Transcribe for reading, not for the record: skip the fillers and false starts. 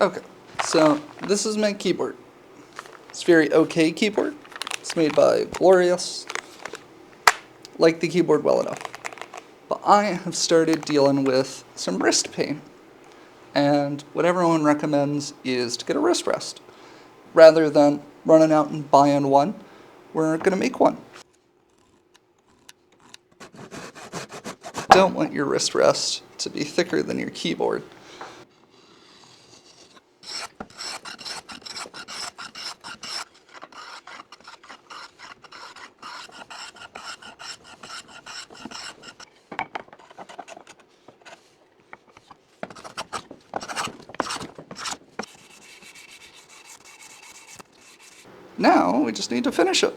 Okay, so this is my keyboard. It's a very okay keyboard. It's made by Glorious. Like the keyboard well enough. But I have started dealing with some wrist pain. And what everyone recommends is to get a wrist rest. Rather than running out and buying one, we're going to make one. Don't want your wrist rest to be thicker than your keyboard. Now we just need to finish it.